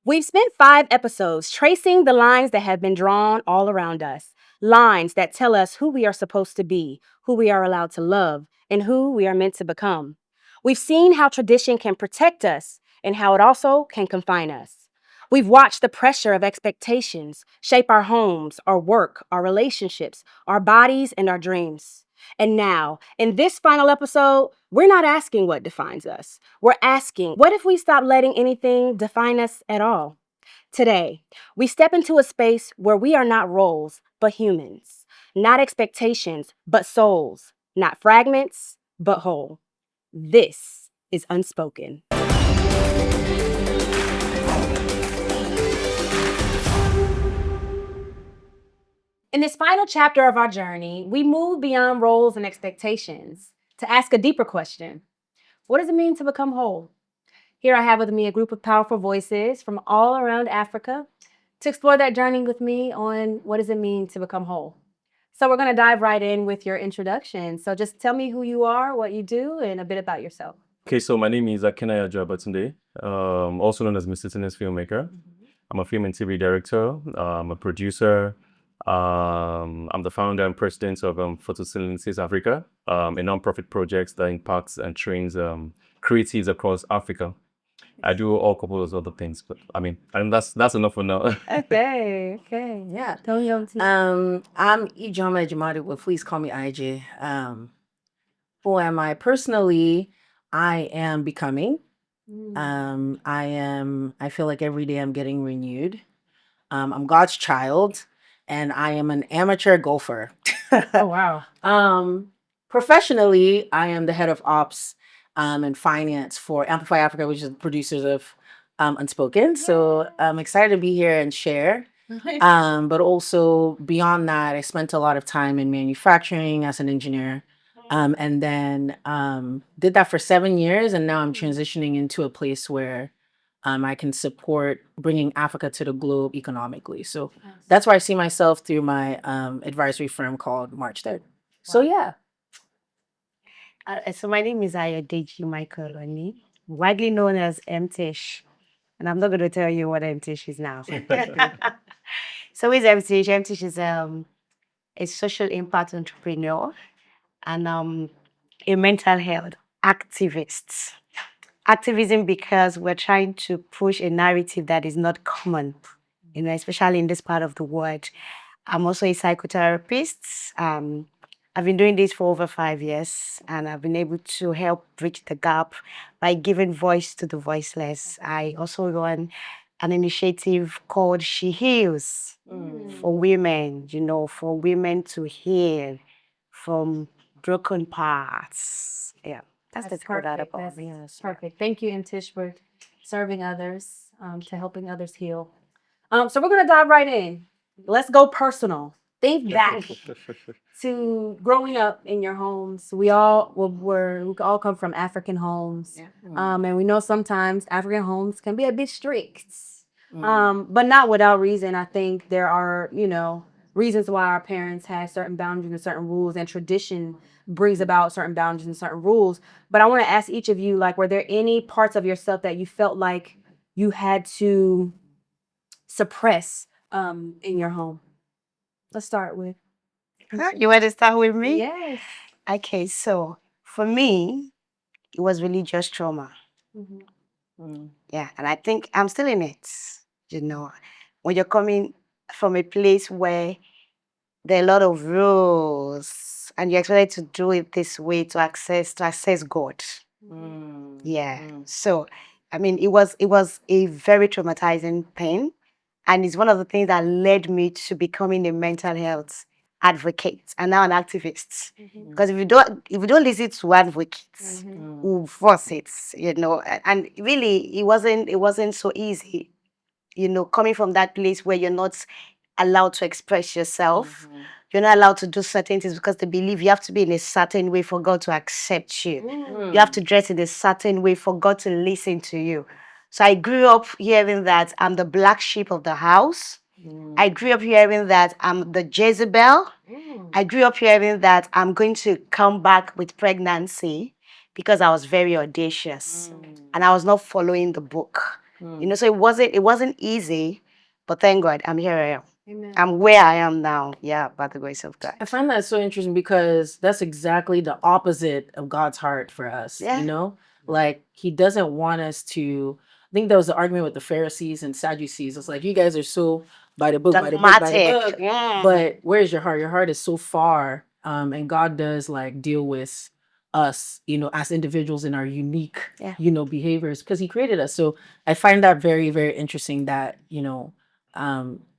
We've spent 5 episodes tracing the lines that have been drawn all around us, lines that tell us who we are supposed to be, who we are allowed to love, and who we are meant to become. We've seen how tradition can protect us and how it also can confine us. We've watched the pressure of expectations shape our homes, our work, our relationships, our bodies, and our dreams. And now, in this final episode, we're not asking what defines us. We're asking, what if we stop letting anything define us at all? Today, we step into a space where we are not roles, but humans, not expectations, but souls, not fragments, but whole. This is Unspoken. In this final chapter of our journey, we move beyond roles and expectations to ask a deeper question. What does it mean to become whole? Here I have with me a group of powerful voices from all around Africa to explore that journey with me on what does it mean to become whole. So we're going to dive right in with your introduction. So just tell me who you are, what you do, and a bit about yourself. Okay, so my name is Akinaya Jabatunde, also known as Mr. Tennis Filmmaker. I'm a film and TV director. I'm a producer. I'm the founder and president of Photosynthesis Africa, a nonprofit project that impacts and trains creatives across Africa. I do all couple of other things, but and that's enough for now. Okay, yeah. Tell me I'm Ijoma Jamadi, but please call me IJ. Who am I? Personally, I am becoming. I feel like every day I'm getting renewed. I'm God's child, and I am an amateur golfer. Oh, wow. Professionally, I am the head of ops and finance for Amplify Africa, which is the producers of Unspoken. So I'm excited to be here and share. But also beyond that, I spent a lot of time in manufacturing as an engineer. And then did that for 7 years. And now I'm transitioning into a place where I can support bringing Africa to the globe economically. So that's where I see myself through my advisory firm called March 3rd. So yeah. So my name is Ayodeji Michael Oni, widely known as MTish. And I'm not going to tell you what MTish is now. So who's MTish? MTish is a social impact entrepreneur and a mental health activist. Activism because we're trying to push a narrative that is not common, especially in this part of the world. I'm also a psychotherapist. I've been doing this for over 5 years, and I've been able to help bridge the gap by giving voice to the voiceless. I also run an initiative called She Heals for women, for women to heal from broken parts. Yeah, that's the perfect. that about That's me. perfect. Thank you, Tish, for serving others, to helping others heal. So we're gonna dive right in. Let's go personal. Think back to growing up in your homes. We all come from African homes, and we know sometimes African homes can be a bit strict, but not without reason. I think there are reasons why our parents had certain boundaries and certain rules, and tradition brings about certain boundaries and certain rules. But I want to ask each of you, like, were there any parts of yourself that you felt like you had to suppress in your home? Let's start with. You want to start with me? Yes. Okay, so for me, it was religious trauma. Yeah, and I think I'm still in it. When you're coming from a place where there are a lot of rules and you're expected to do it this way to access God. Yeah. So it was a very traumatizing pain. And it's one of the things that led me to becoming a mental health advocate and now an activist. Because if you don't listen to advocates who force it, and really it wasn't so easy, coming from that place where you're not allowed to express yourself. You're not allowed to do certain things because they believe you have to be in a certain way for God to accept you. You have to dress in a certain way for God to listen to you. So I grew up hearing that I'm the black sheep of the house. I grew up hearing that I'm the Jezebel. I grew up hearing that I'm going to come back with pregnancy because I was very audacious and I was not following the book. You know, so it wasn't easy, but thank God I'm here. I am. I'm where I am now. Yeah, by the grace of God. I find that so interesting because that's exactly the opposite of God's heart for us. Yeah. You know, like He doesn't want us to. I think there was the argument with the Pharisees and Sadducees. It's like you guys are so by the book, by the book, by the Dogmatic. book. But where's your heart? Your heart is so far, and God does like deal with us, you know, as individuals in our unique, Yeah. you know, behaviors because He created us. So I find that very, very interesting. That you know,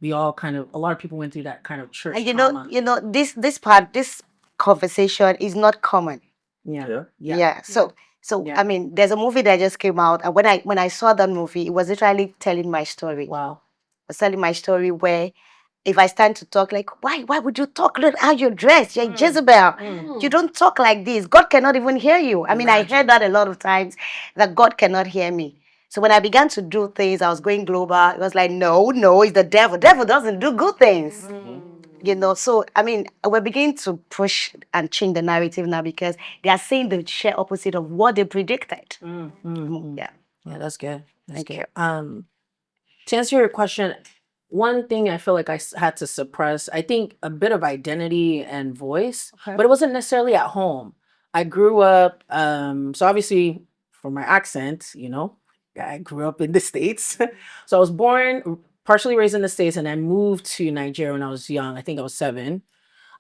we all kind of a lot of people went through that kind of church And trauma. this conversation is not common. Yeah. Yeah. So Yeah. I mean, there's a movie that just came out, and when I saw that movie, it was literally telling my story. Wow. Was telling my story where if I stand to talk, like, why would you talk? Look how you're dressed. You're Jezebel. You don't talk like this. God cannot even hear you. I mean, I heard that a lot of times, that God cannot hear me. So when I began to do things, I was going global. It was like, no, it's the devil. Devil doesn't do good things. You know, so I mean, we're beginning to push and change the narrative now because they are saying the sheer opposite of what they predicted. Yeah. Yeah, that's good. That's Thank good. you. To answer your question, one thing I feel like had to suppress, I think a bit of identity and voice, but it wasn't necessarily at home. I grew up, so obviously from my accent, you know, I grew up in the States. So I was born, partially raised in the States, and I moved to Nigeria when I was young. I think I was 7.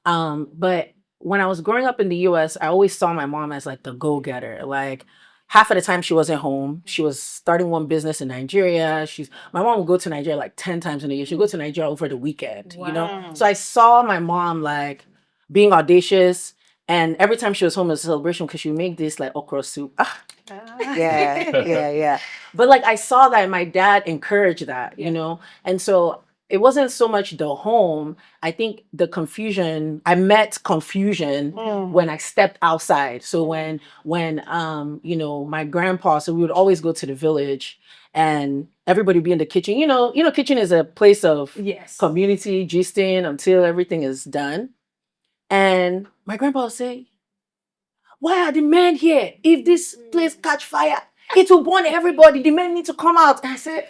But when I was growing up in the US, I always saw my mom as like the go-getter. Like half of the time she wasn't home. She was starting one business in Nigeria. My mom would go to Nigeria like 10 times in a year. She'd go to Nigeria over the weekend, you know? So I saw my mom like being audacious. And every time she was home, it was a celebration because she would make this like okra soup. Yeah. But like I saw that my dad encouraged that, you know? And so it wasn't so much the home. I think the confusion, I met confusion when I stepped outside. So when you know, my grandpa, so we would always go to the village and everybody would be in the kitchen. Kitchen is a place of community, gisting until everything is done. And my grandpa would say, why are the men here? If this place catch fire, it will burn everybody. The men need to come out. And I said,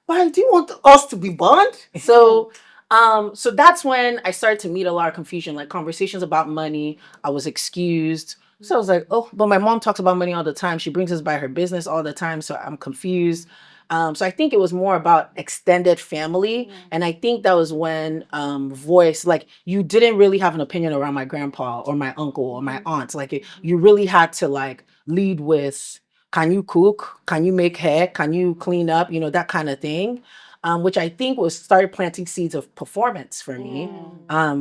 why do you want us to be burned? So that's when I started to meet a lot of confusion, like conversations about money. I was excused. So I was like, oh, but my mom talks about money all the time. She brings us by her business all the time. So I'm confused. So I think it was more about extended family. And I think that was when voice, like you didn't really have an opinion around my grandpa or my uncle or my aunt. Like you really had to like lead with, can you cook? Can you make hair? Can you clean up? You know, that kind of thing. Which I think was started planting seeds of performance for me,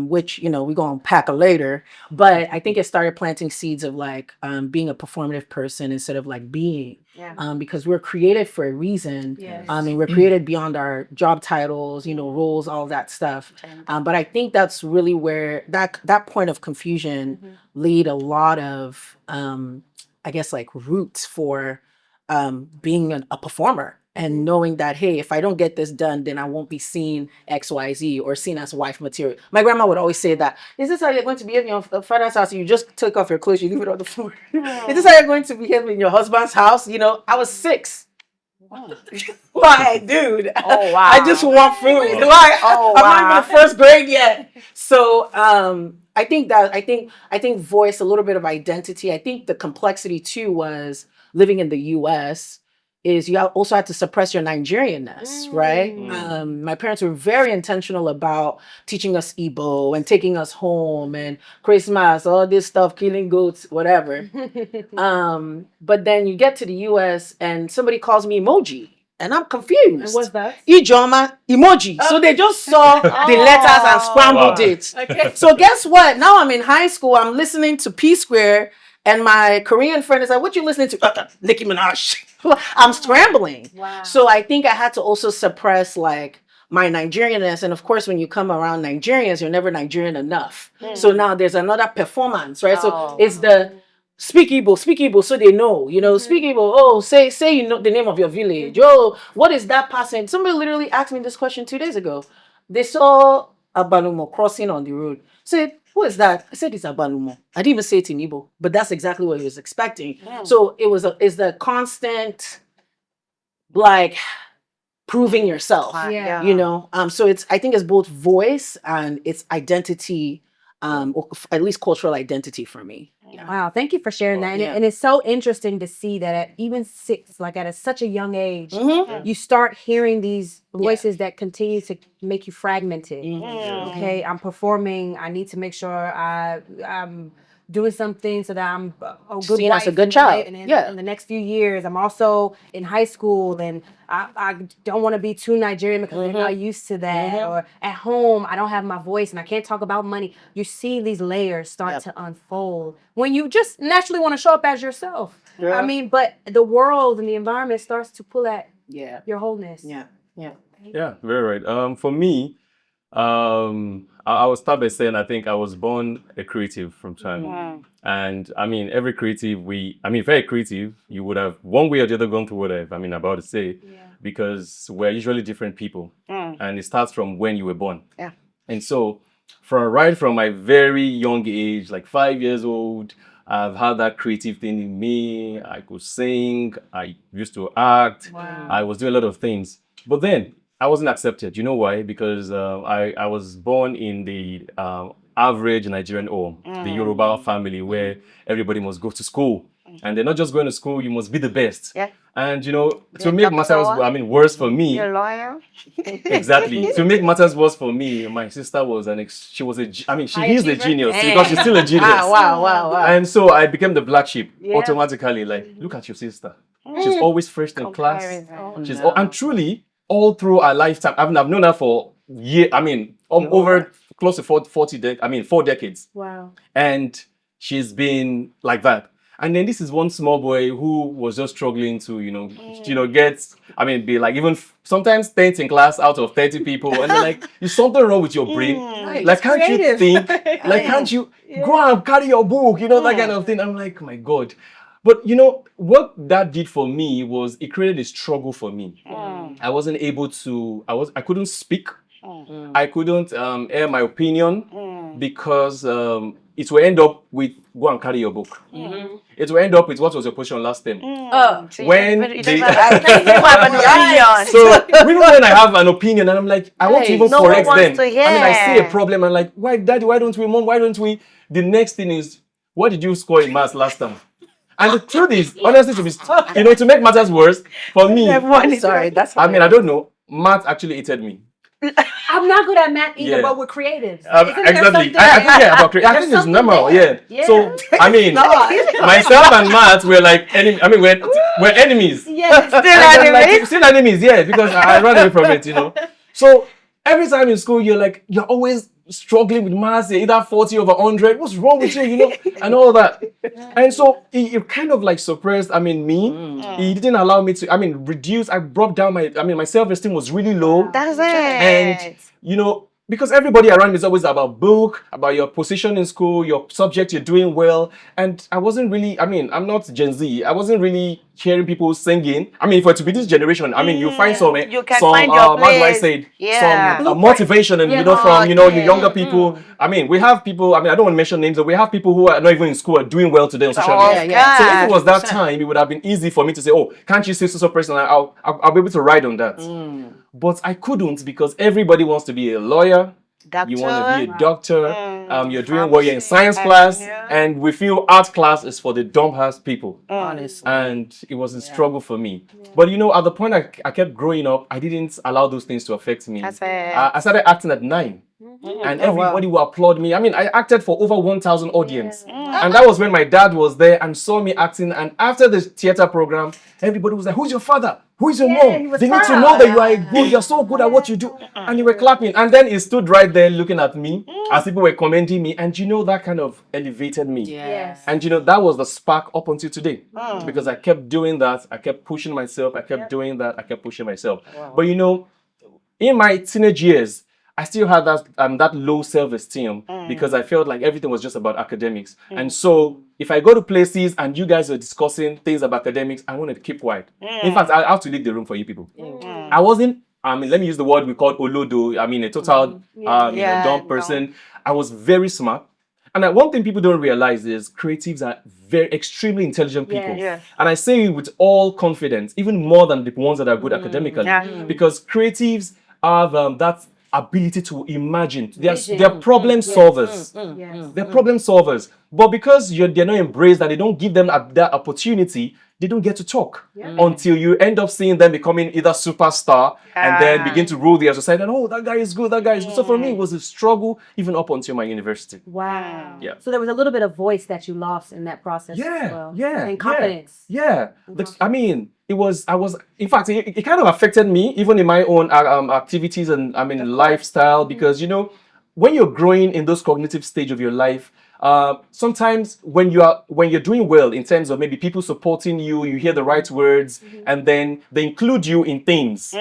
which, you know, we're going to unpack later. But I think it started planting seeds of like being a performative person instead of like being. Because we're created for a reason. And we're created beyond our job titles, you know, roles, all that stuff. But I think that's really where that point of confusion laid a lot of, I guess, like roots for being a performer and knowing that, hey, if I don't get this done, then I won't be seen XYZ or seen as wife material. My grandma would always say that, is this how you're going to behave in your father's house? You just take off your clothes, you leave it on the floor. Is this how you're going to behave in your husband's house? You know, I was 6. Why, dude? Oh, wow. I just want food. Wow. Why? Oh, I'm not even wow. in first grade yet. So I think voice, a little bit of identity. I think the complexity too was living in the US is you also had to suppress your Nigerianness, right? My parents were very intentional about teaching us Igbo and taking us home and Christmas, all this stuff, killing goats, whatever. But then you get to the US and somebody calls me emoji. And I'm confused. And what's that? Ijoma emoji. So they just saw the letters and scrambled Wow. it. Okay. So guess what? Now I'm in high school. I'm listening to P Square, and my Korean friend is like, "What you listening to?" Nicki Minaj. I'm scrambling. Wow. So I think I had to also suppress like my Nigerianness. And of course, when you come around Nigerians, you're never Nigerian enough. So now there's another performance, right? So it's the speak Igbo, so they know, you know, speak Igbo. Oh, say you know the name of your village. Oh, what is that person? Somebody literally asked me this question 2 days ago. They saw Abalumo crossing on the road. Said, who is that? I said, it's Abalumo. I didn't even say it in Igbo, but that's exactly what he was expecting. So it's the constant, like, proving yourself. Yeah. You know, so I think it's both voice and it's identity, or at least cultural identity for me. Yeah. Wow, thank you for sharing that. And, Yeah. and it's so interesting to see that at even 6, like such a young age, Mhm. you start hearing these voices that continue to make you fragmented. Mhm. Okay, I'm performing. I need to make sure I'm doing something so that I'm a good Seen as a wife good in the child. in the next few years. I'm also in high school, and I don't want to be too Nigerian because they're not used to that. Or at home, I don't have my voice and I can't talk about money. You see these layers start to unfold when you just naturally want to show up as yourself. Yeah. I mean, but the world and the environment starts to pull at Yeah. your wholeness. Yeah. Yeah. Yeah, very right. For me, I will start by saying I think I was born a creative from time. And I mean, every creative, very creative, you would have one way or the other gone through what I'm about to say, because we're usually different people. And it starts from when you were born. Yeah. And so, from my very young age, like 5 years old, I've had that creative thing in me. I could sing, I used to act, I was doing a lot of things. But then I wasn't accepted. You know why? Because I was born in the average Nigerian home, the Yoruba family, where everybody must go to school. And they're not just going to school, you must be the best. Yeah. And, you know, to Be a make matters, doctor. worse for me, You're a lawyer. exactly. To make matters worse for me, my sister was she was she High is a achiever? genius because she's still a genius. Wow. And so I became the black sheep Yeah. automatically. Like, look at your sister. She's always first in class. Comparison. She's and truly all through our lifetime. I've known her for years. Over close to 4 decades. Wow. And she's been like that. And then this is one small boy who was just struggling to, get, be like even sometimes 10th in class out of 30 people. And they're like, is something wrong with your brain? Like, can't creative. you think? Like, can't you go and carry your book? That kind of thing. I'm like, my God. But, what that did for me was it created a struggle for me. I wasn't able to, I couldn't speak. I couldn't air my opinion because it will end up with go and carry your book. It will end up with what was your position last time. So When you they- don't have an opinion. So even when I have an opinion and I'm like, I want to even No one correct wants them. to hear. I see a problem. I'm like, why, Daddy? Why don't we, Mom? Why don't we? The next thing is, what did you score in maths last time? And the truth is, honestly, to make matters worse, for me, Sorry, that's. I don't know. Math actually hated me. I'm not good at math either, Yeah. but we're creatives. Exactly. I think I think it's normal. Yeah. So myself and Matt were like we're enemies. Yes. Still And then, enemies. still enemies. Yeah, because I ran away from it. So every time in school, you're always struggling with maths. You're either 40 over 100. What's wrong with you? And all that. And so it kind of like suppressed. Me. It didn't allow me to. Reduce. I brought down my self-esteem was really low. That's And it. because everybody around me is always about book, about your position in school, your subject you're doing well. And I wasn't really, I'm not Gen Z. I wasn't really hearing people singing. For it to be this generation, you find some, You can find your how do I place. say it? Yeah. Some motivation and, from, your younger people. We have people, I don't want to mention names, but we have people who are not even in school are doing well today on social media. So if it was that time, it would have been easy for me to say, oh, can't you see so person? I'll be able to ride on that. But I couldn't because everybody wants to be a lawyer. Doctor. You want to be a doctor. You're doing well. You're in science class, and we feel art class is for the dumb-ass people. Honestly. And it was a struggle for me. But at the point I kept growing up, I didn't allow those things to affect me. That's it. I started acting at 9. And everybody will applaud me. I acted for over 1,000 audience. And that was when my dad was there and saw me acting. And after the theater program, everybody was like, who's your father? Who is your mom? They need to know that you are good. You're so good at what you do. And you were clapping. And then he stood right there looking at me as people were commending me. And that kind of elevated me. Yes. And that was the spark up until today. Because I kept doing that. I kept pushing myself. I kept doing that. I kept pushing myself. But in my teenage years, I still had that low self-esteem because I felt like everything was just about academics. And so if I go to places and you guys are discussing things about academics, I wanted to keep quiet. In fact, I have to leave the room for you people. I wasn't, let me use the word we call Olodo. A total dumb person. I was very smart. And one thing people don't realize is creatives are very extremely intelligent people. Yes. And I say it with all confidence, even more than the ones that are good academically, because creatives have that ability to imagine. They're problem solvers. Yes. They're problem solvers. But because they're not embraced and they don't give them that opportunity, they don't get to talk until you end up seeing them becoming either superstar and then begin to rule their society. And oh, that guy is good, that guy is good. So for me, it was a struggle even up until my university. Wow. Yeah. So there was a little bit of voice that you lost in that process as well. And confidence. Yeah. I mean, in fact, it kind of affected me even in my own activities and lifestyle, because, when you're growing in those cognitive stage of your life, sometimes when you're doing well in terms of maybe people supporting you, you hear the right words, and then they include you in things. You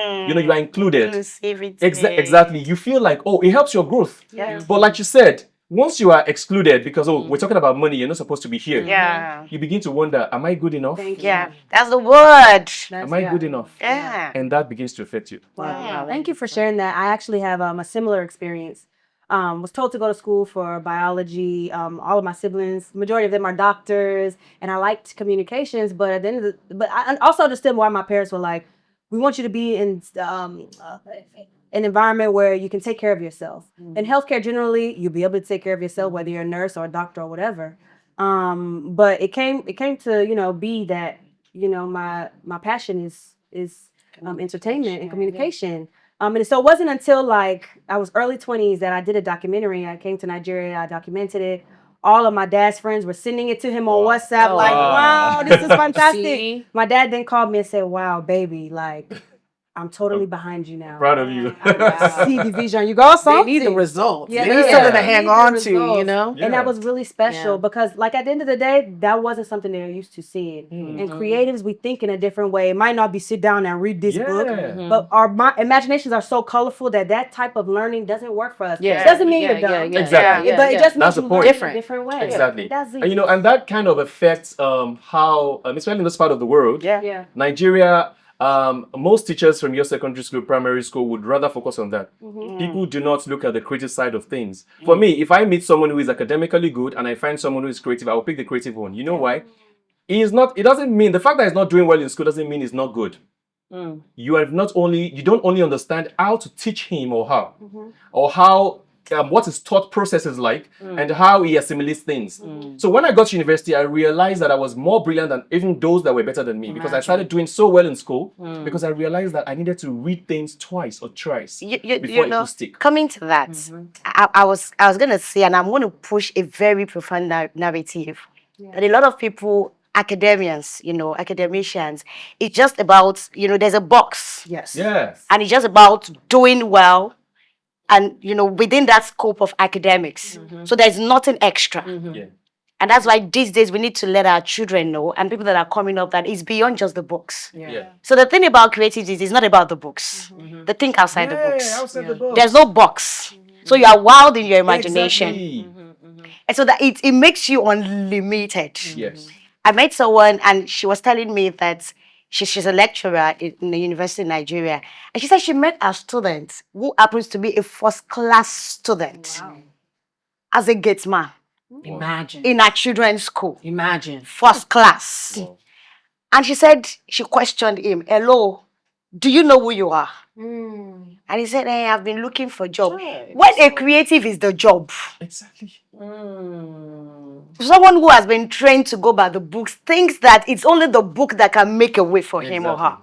are included. Exactly. You feel like, oh, it helps your growth. But like you said, once you are excluded because we're talking about money, you're not supposed to be here. You begin to wonder, am I good enough? That's the word. Am I good enough? And that begins to affect you. Wow. Thank you for sharing that. I actually have a similar experience. Was told to go to school for biology. All of my siblings, majority of them are doctors, and I liked communications. But at the end of but I also understood why my parents were like, "We want you to be in an environment where you can take care of yourself." In healthcare, generally, you'll be able to take care of yourself, whether you're a nurse or a doctor or whatever. But it came to be that my passion is entertainment and communication. And so it wasn't until like I was early 20s that I did a documentary. I came to Nigeria, I documented it. All of my dad's friends were sending it to him on WhatsApp, like, wow, this is fantastic. My dad then called me and said, wow, baby, like, I'm totally behind you now. Proud of you. I see the vision. You got something. They need the results. Yeah, They need something to they hang need the on to, results. And that was really special because, like, at the end of the day, that wasn't something they're used to seeing. And creatives, we think in a different way. It might not be sit down and read this book, but our imaginations are so colorful that type of learning doesn't work for us. It doesn't mean you're dumb. Exactly. But it just makes That's the you point. learn in a different way. Exactly. That's it. And and that kind of affects how, especially in this part of the world, Nigeria. Most teachers from your secondary school, primary school would rather focus on that. People do not look at the creative side of things. For me, if I meet someone who is academically good and I find someone who is creative, I will pick the creative one. You know why? It doesn't mean the fact that he's not doing well in school doesn't mean he's not good. You don't only understand how to teach him or her, or how what his thought process is like, and how he assimilates things. So when I got to university, I realized that I was more brilliant than even those that were better than me, because I started doing so well in school, because I realized that I needed to read things twice or thrice before it would stick. Coming to that, I was going to say, and I'm going to push a very profound narrative, that a lot of people, academicians, it's just about, there's a box. Yes. And it's just about doing well, and within that scope of academics. So there's nothing extra. And that's why these days we need to let our children know, and people that are coming up, that it's beyond just the books. So the thing about creativity is it's not about the books. The think outside the books. Outside the box. There's no box. So you are wild in your imagination. And so that it makes you unlimited. Yes. I met someone and she was telling me that she's a lecturer in the university in Nigeria. And she said she met a student who happens to be a first-class student as a gate man. Imagine. In her children's school. Imagine. First class. And she said, she questioned him, hello, do you know who you are? And he said, hey, I've been looking for a job. When a creative is the job. Exactly. Someone who has been trained to go by the books thinks that it's only the book that can make a way for him or her.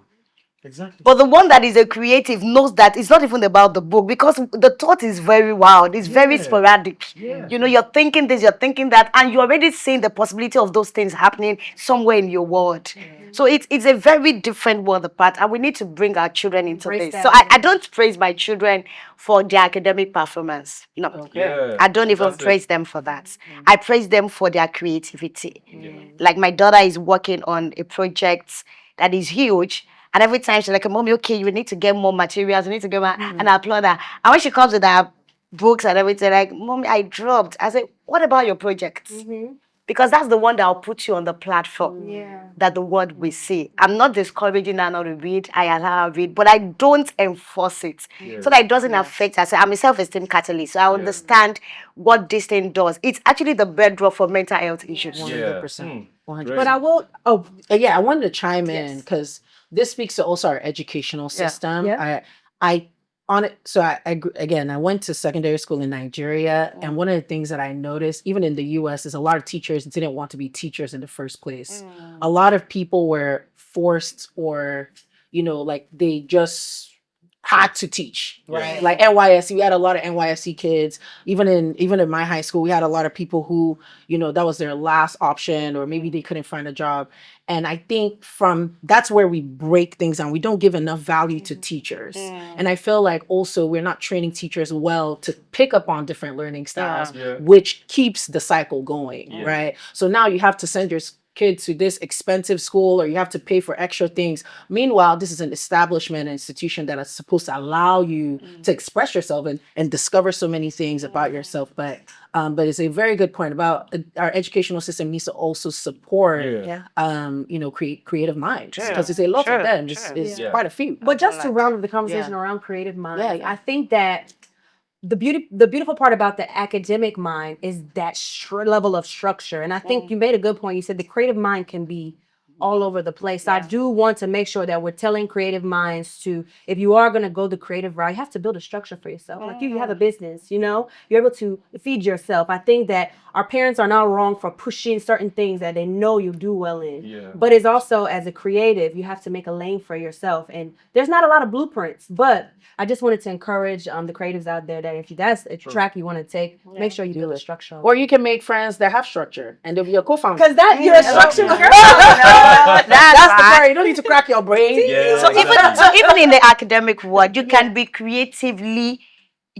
Exactly. But the one that is a creative knows that it's not even about the book, because the thought is very wild. It's very sporadic. You're thinking this, you're thinking that, and you're already seeing the possibility of those things happening somewhere in your world. So it's a very different world apart, and we need to bring our children into this. So I don't praise my children for their academic performance. I don't even praise them for that. I praise them for their creativity. Like my daughter is working on a project that is huge. And every time she's like, Mommy, okay, you need to get more materials, you need to get more, and I applaud her. And when she comes with her books and everything, like, Mommy, I dropped. I said, what about your project? because that's the one that will put you on the platform Yeah. that the world will see. I'm not discouraging her not to read. I allow her read, but I don't enforce it so that it doesn't affect her. So I'm a self-esteem catalyst, so I understand what this thing does. It's actually the bedrock for mental health issues. 100%. 100%. But I will. Oh, Yeah, I wanted to chime in because this speaks to also our educational system. Yeah. I on it. So again, I went to secondary school in Nigeria, and one of the things that I noticed, even in the U.S., is a lot of teachers didn't want to be teachers in the first place. A lot of people were forced, or like they just had to teach, right? Like NYSC, we had a lot of NYSC kids. Even in my high school, we had a lot of people who, that was their last option, or maybe they couldn't find a job. And I think that's where we break things down. We don't give enough value to teachers. And I feel like also we're not training teachers well to pick up on different learning styles, which keeps the cycle going, right? So now you have to send your kid to this expensive school, or you have to pay for extra things. Meanwhile, this is an establishment, an institution that is supposed to allow you to express yourself and discover so many things about yourself. But it's a very good point about our educational system needs to also support, creative minds, because it's a lot of them. It's quite a few. but just to round up the conversation around creative minds, I think that the beautiful part about the academic mind is that level of structure. And I think you made a good point. You said the creative mind can be all over the place. I do want to make sure that we're telling creative minds to, if you are going to go the creative route, you have to build a structure for yourself. Like you have a business, you're able to feed yourself. I think that our parents are not wrong for pushing certain things that they know you do well in. But it's also, as a creative, you have to make a lane for yourself. And there's not a lot of blueprints, but I just wanted to encourage the creatives out there that if that's a track you want to take, make sure you build a structure. Or you can make friends that have structure, and they'll be your co-founder. Because that you're a structure girl. That's the part. You don't need to crack your brain. So even in the academic world, you can be creatively,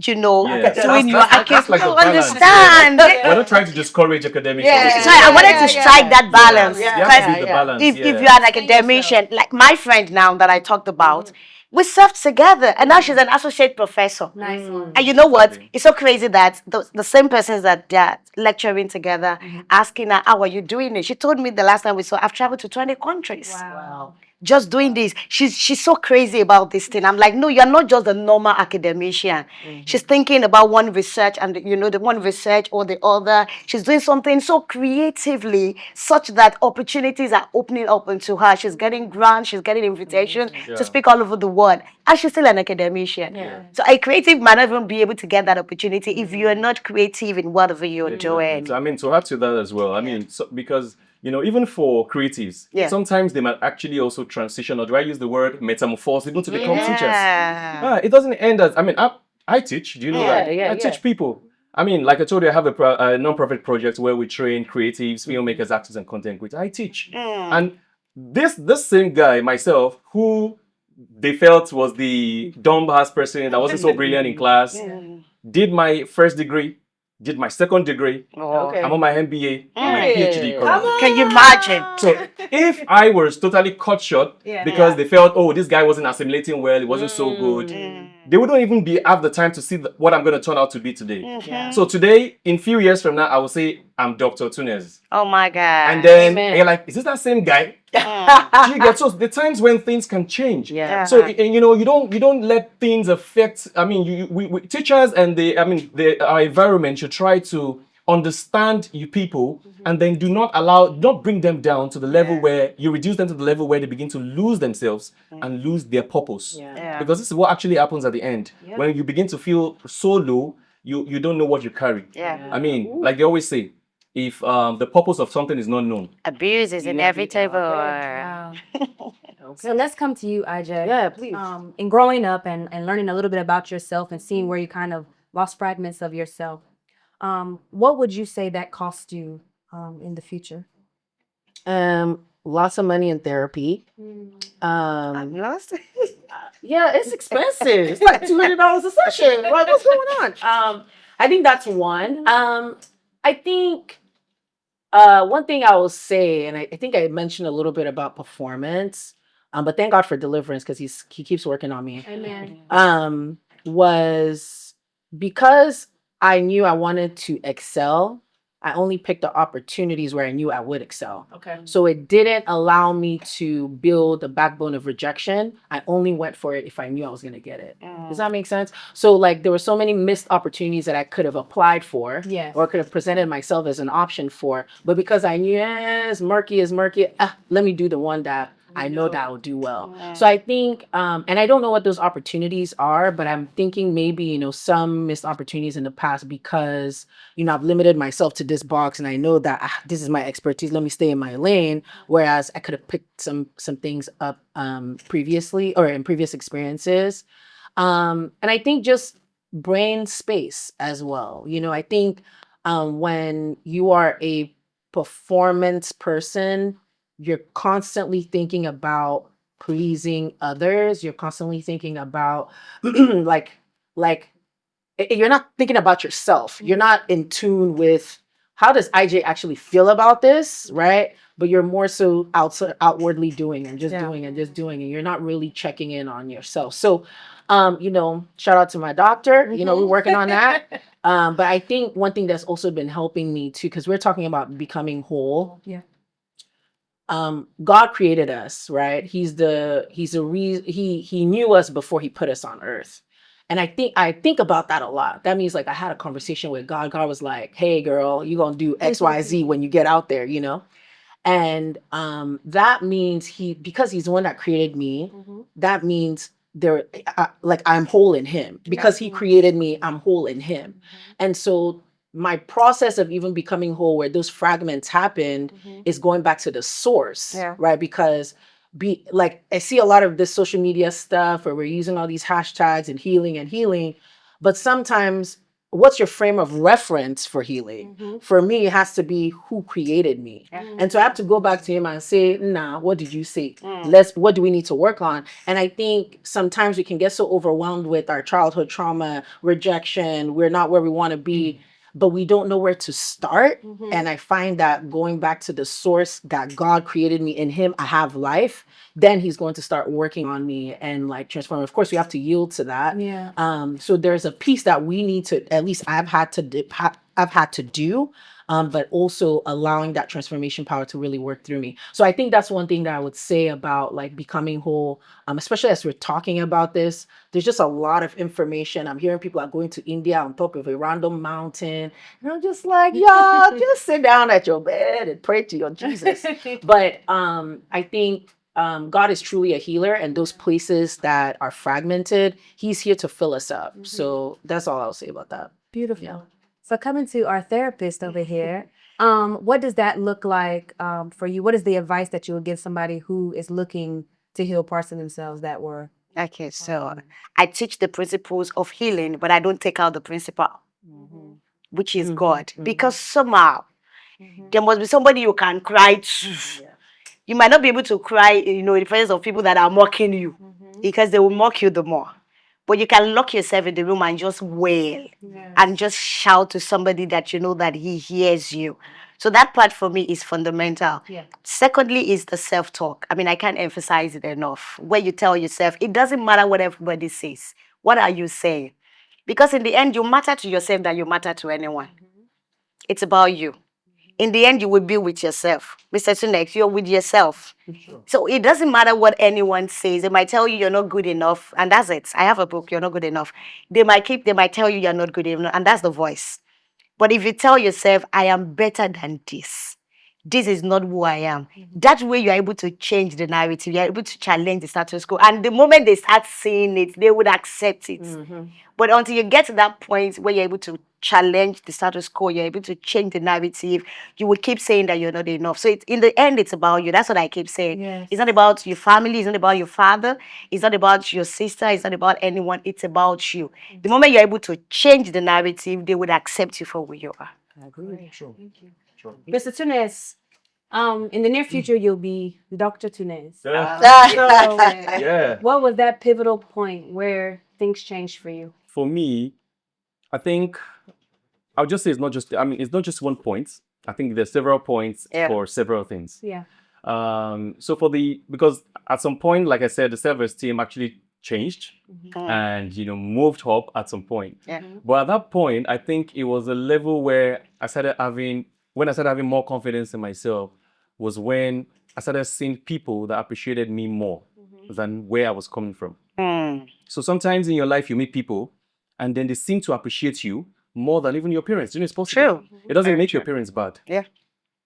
doing your that's like the balance, understand. We're not trying to discourage academics. So I wanted to strike that balance. You have to be the balance. If you're an academician, like my friend now that I talked about, we served together, and now she's an associate professor. Nice one. And you know what? It's so crazy that the same persons that they're lecturing together, asking her, how are you doing it? She told me the last time we saw, I've traveled to 20 countries. Wow. Just doing this. She's so crazy about this thing. I'm like, no, you're not just a normal academician. She's thinking about one research and the one research or the other. She's doing something so creatively such that opportunities are opening up into her. She's getting grants, she's getting invitations to speak all over the world. And she's still an academician. So a creative might not even be able to get that opportunity if you're not creative in whatever you're doing. So, to add to that as well, because even for creatives, sometimes they might actually also transition, or do I use the word metamorphose, even to become teachers. It doesn't end as, I teach, do you know that? I teach people. Like I told you, I have a non-profit project where we train creatives, filmmakers, actors, and content creators. I teach. And this same guy, myself, who they felt was the dumb-ass person that wasn't so brilliant in class, did my first degree, did my second degree. I'm on my MBA, and my PhD currently. Can you imagine? So if I was totally cut short because they felt, oh, this guy wasn't assimilating well, it wasn't so good, they wouldn't even have the time to see what I'm going to turn out to be today. So today, in few years from now, I will say I'm Dr. Tunes. Oh my God. And then you're like, is this that same guy? You get, so the times when things can change. So you don't let things affect. We teachers and our environment should try to understand you people, and then do not bring them down to the level where you reduce them to the level where they begin to lose themselves and lose their purpose. Because this is what actually happens at the end. When you begin to feel so low, you don't know what you carry. Like they always say, if the purpose of something is not known, abuse is inevitable. Wow. So let's come to you, IJ. Yeah, please. In growing up and learning a little bit about yourself and seeing where you kind of lost fragments of yourself, what would you say that cost you in the future? Lots of money in therapy. I'm lost. Yeah, it's expensive. It's like $200 a session. Like, what's going on? I think that's one. I think one thing I will say, and I think I mentioned a little bit about performance, but thank God for deliverance, because he keeps working on me. Amen. Was because I knew I wanted to excel, I only picked the opportunities where I knew I would excel. Okay. So it didn't allow me to build a backbone of rejection. I only went for it if I knew I was going to get it. Does that make sense? So like there were so many missed opportunities that I could have applied for, Yes. or could have presented myself as an option for, but because I knew it's murky, let me do the one that I know that I'll do well. So I think, and I don't know what those opportunities are, but I'm thinking maybe, you know, some missed opportunities in the past because, you know, I've limited myself to this box and I know that this is my expertise. Let me stay in my lane. Whereas I could have picked some things up previously or in previous experiences. And I think just brain space as well. You know, I think when you are a performance person, you're constantly thinking about pleasing others. You're constantly thinking about like you're not thinking about yourself. You're not in tune with how does IJ actually feel about this, right? But you're more so outwardly doing and just doing and just doing, and you're not really checking in on yourself. So, you know, shout out to my doctor. You know, we're working on that. But I think one thing that's also been helping me too, because we're talking about becoming whole. Yeah. God created us, right? He knew us before he put us on earth. And I think about that a lot. That means like I had a conversation with God. God was like, "Hey girl, you're going to do XYZ when you get out there, you know?" And that means because he's the one that created me, that means like I'm whole in him. Because he created me, I'm whole in him. And so my process of even becoming whole, where those fragments happened, is going back to the source, right? Because I see a lot of this social media stuff where we're using all these hashtags and healing, but sometimes what's your frame of reference for healing? For me, it has to be who created me. And so I have to go back to him and say, nah, what did you say? What do we need to work on? And I think sometimes we can get so overwhelmed with our childhood trauma, rejection, we're not where we want to be, but we don't know where to start. And I find that going back to the source that God created me, in him I have life, then he's going to start working on me and like transform. Of course, we have to yield to that. Yeah. So there's a piece that we need to, at least I've had to do, but also allowing that transformation power to really work through me. So I think that's one thing that I would say about like becoming whole, especially as we're talking about this. There's just a lot of information. I'm hearing people are going to India on top of a random mountain, and I'm just like, y'all, just sit down at your bed and pray to your Jesus. But I think God is truly a healer, and those places that are fragmented, he's here to fill us up. So that's all I'll say about that. Beautiful. Yeah. So coming to our therapist over here, what does that look like for you? What is the advice that you would give somebody who is looking to heal parts of themselves that were? Okay, so I teach the principles of healing, but I don't take out the principle, which is God. Because somehow there must be somebody you can cry to. You might not be able to cry, you know, in the presence of people that are mocking you, because they will mock you the more. But you can lock yourself in the room and just wail and just shout to somebody that you know that he hears you. So that part for me is fundamental. Yeah. Secondly is the self-talk. I mean, I can't emphasize it enough. Where you tell yourself, it doesn't matter what everybody says. What are you saying? Because in the end, you matter to yourself than you matter to anyone. It's about you. In the end, you will be with yourself. Mr. Tunex, you're with yourself. So it doesn't matter what anyone says. They might tell you you're not good enough, and that's it. I have a book, you're not good enough. They might tell you you're not good enough, and that's the voice. But if you tell yourself, I am better than this is not who I am. That way you're able to change the narrative. You're able to challenge the status quo. And the moment they start seeing it, they would accept it. But until you get to that point where you're able to challenge the status quo, you're able to change the narrative, you will keep saying that you're not enough. So in the end, it's about you. That's what I keep saying. Yes. It's not about your family. It's not about your father. It's not about your sister. It's not about anyone. It's about you. The moment you're able to change the narrative, they would accept you for who you are. I agree. Sure. Mr. Tunes, in the near future, you'll be Dr. Tunes. Yeah. What was that pivotal point where things changed for you? For me, I think I'll just say it's not just one point. I think there's several points for several things. Yeah. So because at some point, like I said, the self-esteem actually changed and moved up at some point. But at that point, I think it was a level where I started having when I started having more confidence in myself was when I started seeing people that appreciated me more than where I was coming from. So sometimes in your life, you meet people and then they seem to appreciate you more than even your parents. You know, it's possible. True. It doesn't Very make your true. parents bad. Yeah.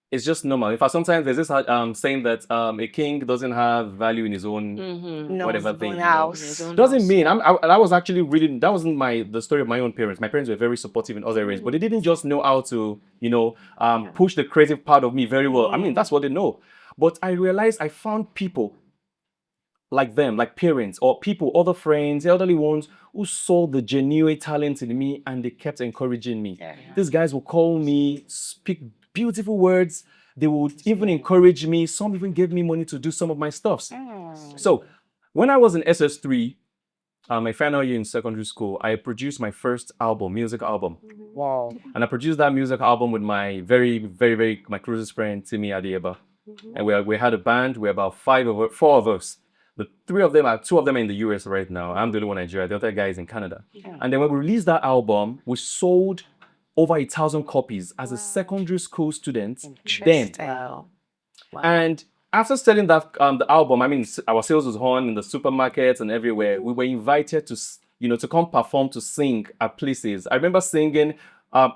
It's just normal. In fact, sometimes there's this saying that a king doesn't have value in his own No, whatever his thing, own you know. house. Doesn't mean I was actually reading. That wasn't the story of my own parents. My parents were very supportive in other areas, but they didn't just know how to, push the creative part of me very well. I mean, that's what they know. But I realized I found people like them, like parents or people, other friends, elderly ones who saw the genuine talent in me and they kept encouraging me. These guys will call me, speak beautiful words. They would even encourage me. Some even gave me money to do some of my stuffs. So when I was in SS3, my final year in secondary school, I produced my first album, music album. Wow. And I produced that music album with my very, very, very, my closest friend, Timmy Adieba. And we had a band, we're about four of us. The two of them are in the US right now. I'm the only one in Nigeria, the other guy is in Canada. And then when we released that album, we sold over 1,000 copies as a secondary school student then. Wow. And after selling that the album, I mean, our sales was on in the supermarkets and everywhere. We were invited to come perform to sing at places. I remember singing.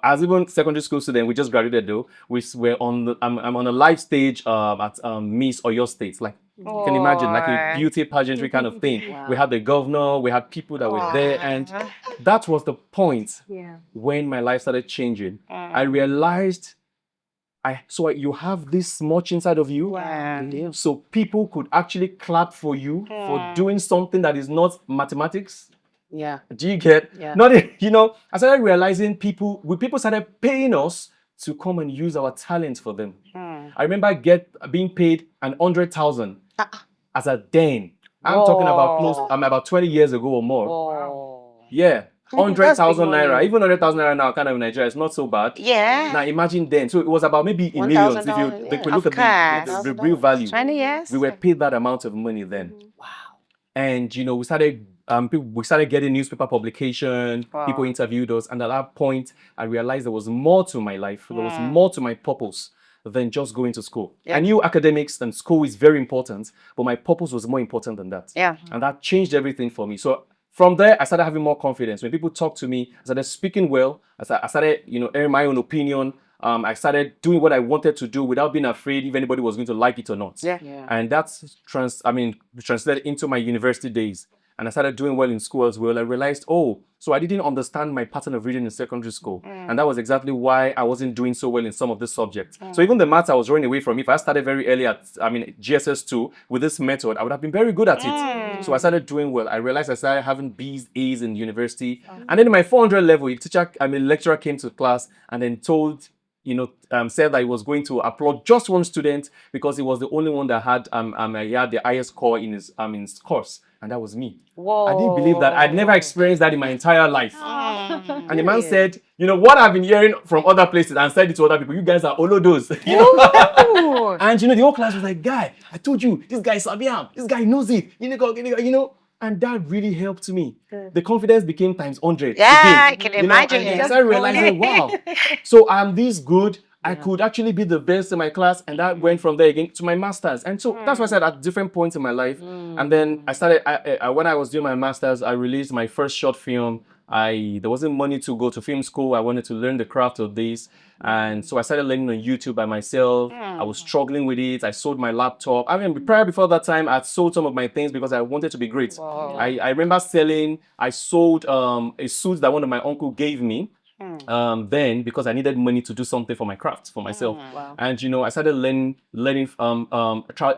As even secondary school student, we just graduated though. We were I'm on a live stage at Miss Oyo State. Like you can imagine, like a beauty pageantry kind of thing. We had the governor, we had people that were there, and that was the point when my life started changing. I realized you have this much inside of you. Wow. So people could actually clap for you for doing something that is not mathematics. Yeah. Do you get? Yeah. Not I started realizing people started paying us to come and use our talent for them. I remember being paid 100,000 as a den. I'm talking about about 20 years ago or more. Wow. Yeah. 100,000 money. naira, even 100,000 naira now, kind of in Nigeria, it's not so bad. Yeah. Now imagine then. So it was about maybe in millions. If you $1,000, they could Of look at course. the real value. 20 years. We were paid that amount of money then. Wow. And we started we started getting newspaper publication. Wow. People interviewed us, and at that point, I realized there was more to my life. There was more to my purpose than just going to school. Yeah. I knew academics and school is very important, but my purpose was more important than that. Yeah. And that changed everything for me. So from there, I started having more confidence. When people talk to me, I started speaking well. I started, airing my own opinion. I started doing what I wanted to do without being afraid if anybody was going to like it or not. Yeah. And that's translated into my university days. And I started doing well in school as well. I realized, so I didn't understand my pattern of reading in secondary school. And that was exactly why I wasn't doing so well in some of the subjects. So even the maths I was running away from, if I started very early GSS2 with this method, I would have been very good at it. So I started doing well. I realized I started having B's, A's in university. And then in my 400 level, a lecturer came to class and then said that he was going to applaud just one student because he was the only one that had he had the highest score in his course, and that was me. Whoa. I didn't believe that. I'd never experienced that in my entire life. And the man said, what I've been hearing from other places and said it to other people, you guys are olodos. And the whole class was like, guy, I told you, this guy is Sabiam, this guy knows it. And that really helped me. The confidence became times 100. Yeah, again. I can imagine And it. I started realizing, wow, so I'm this good. I could actually be the best in my class, and that went from there again to my masters. And so that's why I said at different points in my life. And then I started. When I was doing my masters, I released my first short film. There wasn't money to go to film school. I wanted to learn the craft of this, and so I started learning on YouTube by myself. I was struggling with it. I sold my laptop. Before that time, I sold some of my things because I wanted to be great. Wow. I remember selling. I sold a suit that one of my uncle gave me. Then because I needed money to do something for my craft for myself. Wow. And I started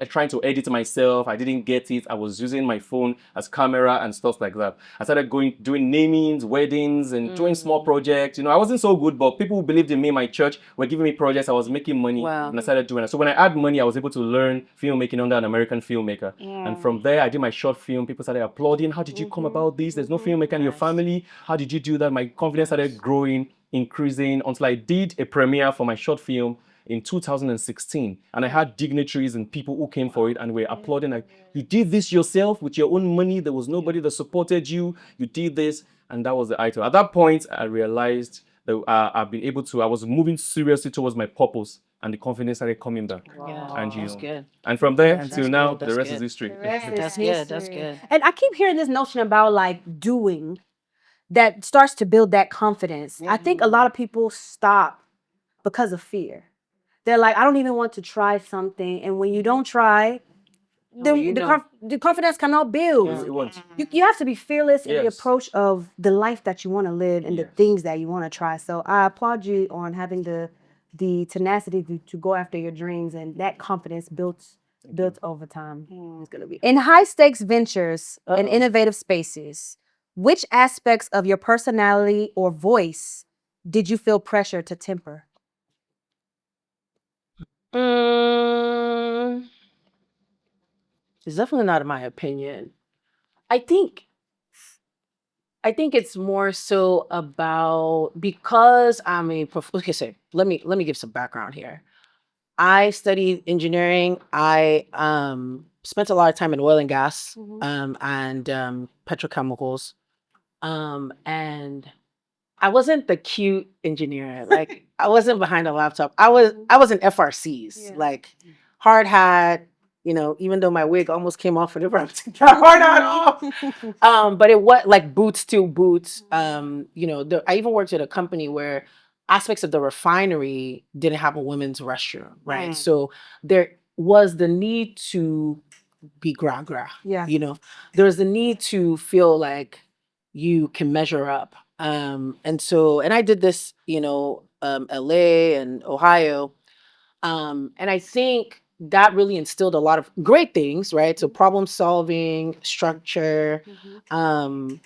trying to edit myself. I didn't get it. I was using my phone as camera and stuff like that. I started doing namings, weddings, and doing small projects. I wasn't so good, but people who believed in me, my church, were giving me projects. I was making money. Wow. And I started doing it. So when I had money, I was able to learn filmmaking under an American filmmaker. And from there, I did my short film. People started applauding. How did you come about this? There's no filmmaker in your family. How did you do that? My confidence started growing, increasing until I did a premiere for my short film in 2016. And I had dignitaries and people who came for it and were applauding like, you did this yourself with your own money. There was nobody that supported you. You did this. And that was the item. At that point, I realized I've been able to. I was moving seriously towards my purpose, and the confidence started coming back. Yeah, And that's good. and from there Yeah, till that's now, good. the That's rest is good. history. The rest is That's good. That's history. good. And I keep hearing this notion about like doing that starts to build that confidence. I think a lot of people stop because of fear. They're like, I don't even want to try something. And when you don't try, you know. the confidence cannot build. Yeah. It won't. You have to be fearless in the Yes. approach of the life that you want to live and the Yes. things that you want to try. So I applaud you on having the tenacity to go after your dreams, and that confidence built over time. It's gonna be in high stakes ventures and Uh-oh. innovative spaces. Which aspects of your personality or voice did you feel pressure to temper? Mm, it's definitely not in my opinion. I think it's more so about because I'm a okay. So let me give some background here. I studied engineering. I spent a lot of time in oil and gas and petrochemicals. And I wasn't the cute engineer. Like I wasn't behind a laptop. I was in FRCs, like hard hat. Even though my wig almost came off whenever I took that hard hat off. But it was like boots to boots. I even worked at a company where aspects of the refinery didn't have a women's restroom, right? So there was the need to be gra. Yeah. There's the need to feel like you can measure up. And I did this, LA and Ohio. And I think that really instilled a lot of great things, right? So problem solving, structure, um,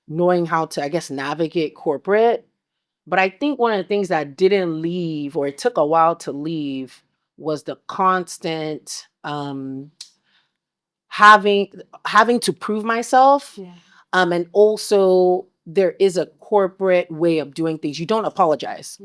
knowing how to, I guess, navigate corporate. But I think one of the things that didn't leave, or it took a while to leave, was the constant having to prove myself. And also there is a corporate way of doing things. You don't apologize.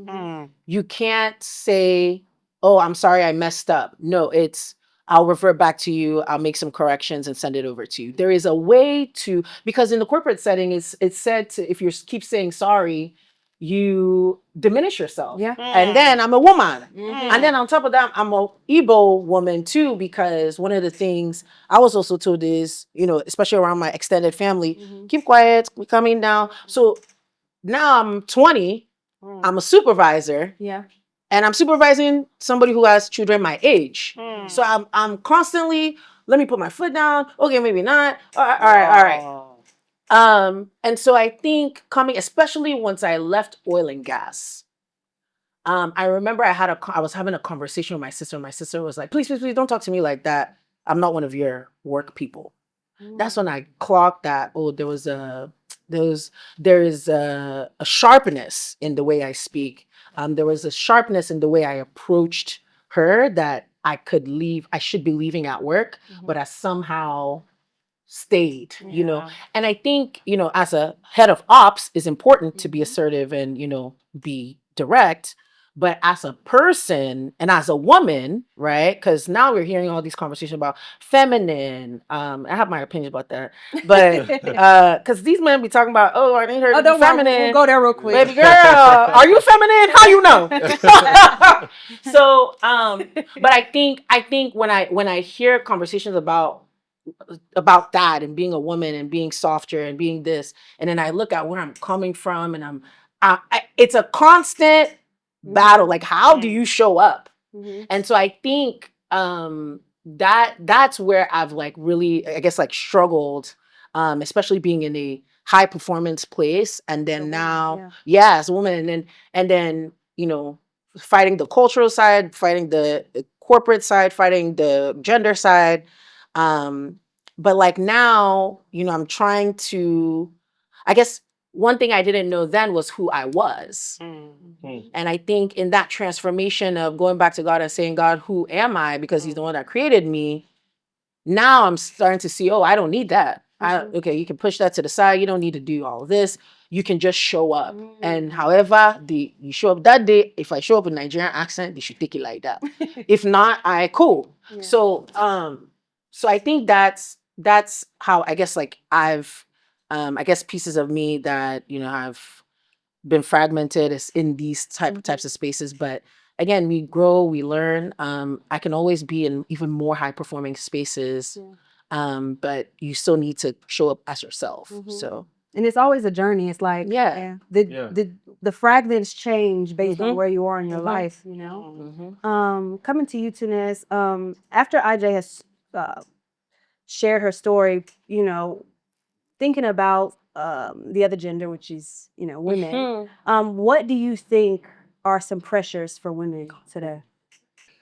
You can't say, oh, I'm sorry, I messed up. No, it's I'll revert back to you. I'll make some corrections and send it over to you. There is a way to, because in the corporate setting, it's said to, if you keep saying sorry, you diminish yourself. Yeah. And then I'm a woman. And then on top of that, I'm a Igbo woman too, because one of the things I was also told is, especially around my extended family, keep quiet, we're coming down. So now I'm 20, I'm a supervisor. Yeah. And I'm supervising somebody who has children my age. So I'm constantly, let me put my foot down. Okay, maybe not. All right. And so I think especially once I left oil and gas, I remember I was having a conversation with my sister. And my sister was like, please, please, please don't talk to me like that. I'm not one of your work people. That's when I clocked that, oh, there is a sharpness in the way I speak. There was a sharpness in the way I approached her that I should be leaving at work, but I somehow stayed. And I think, as a head of ops, is important to be assertive and, be direct. But as a person and as a woman, right? Because now we're hearing all these conversations about feminine. I have my opinions about that, but because these men be talking about, oh, I need her to be Don't worry, feminine. we'll go there real quick. Baby girl, are you feminine? How you know? So, but I think when I hear conversations about that and being a woman and being softer and being this, and then I look at where I'm coming from, and it's a constant battle. Like, how do you show up? And so I think that's where I've like really, I guess, like struggled, especially being in a high performance place, and then now, as a woman, and then fighting the cultural side, fighting the corporate side, fighting the gender side. But like now, I'm trying to, I guess one thing I didn't know then was who I was. And I think in that transformation of going back to God and saying, God, who am I? Because He's the one that created me. Now I'm starting to see, oh, I don't need that. Okay, you can push that to the side. You don't need to do all of this. You can just show up. And however you show up that day, if I show up with Nigerian accent, they should take it like that. If not, cool. So I think that's how, I guess, like I've I guess pieces of me that have been fragmented is in these types of spaces. But again, we grow, we learn. I can always be in even more high performing spaces. But you still need to show up as yourself. So And it's always a journey. It's like yeah. the fragments change based on where you are in your life, you know. Coming to you, Tunes, after IJ has shared her story, you know, thinking about the other gender, which is, you know, women, what do you think are some pressures for women today?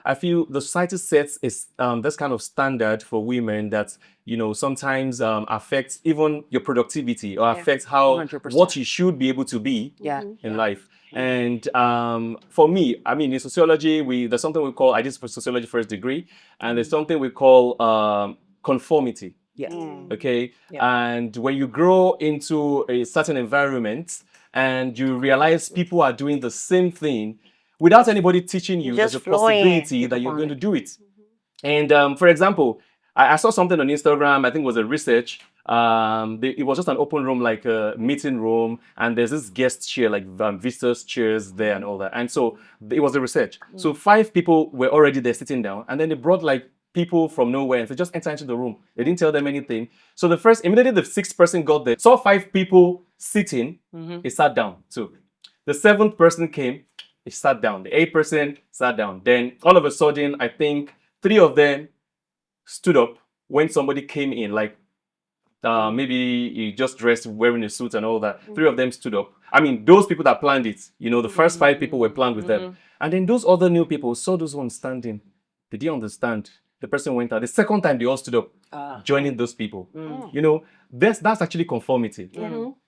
I feel the society sets is this kind of standard for women that, you know, sometimes affects even your productivity or affects how 100%. what you should be able to be in life. And for me, I mean, in sociology, there's something we call, I did sociology first degree, and there's something we call conformity. Yeah. Okay. And when you grow into a certain environment and you realize people are doing the same thing without anybody teaching you, there's a just flowing. possibility that you're going to do it. And for example, I saw something on Instagram, I think it was a research. It was just an open room, like a meeting room, and there's this guest chair, like visitors chairs there and all that. And so it was a research. So 5 people were already there sitting down, and then they brought like people from nowhere and said, just enter into the room. They didn't tell them anything. So immediately the 6th person got there, saw 5 people sitting, he sat down too. The 7th person came, he sat down. The 8th person sat down. Then all of a sudden, I think 3 of them stood up when somebody came in, like maybe he just dressed wearing a suit and all that. 3 of them stood up. I mean, those people that planned it, you know, the first 5 people were planned with them. And then those other new people saw those ones standing. They didn't understand. The person went out. The second time, they all stood up, joining those people. You know, that's actually conformity.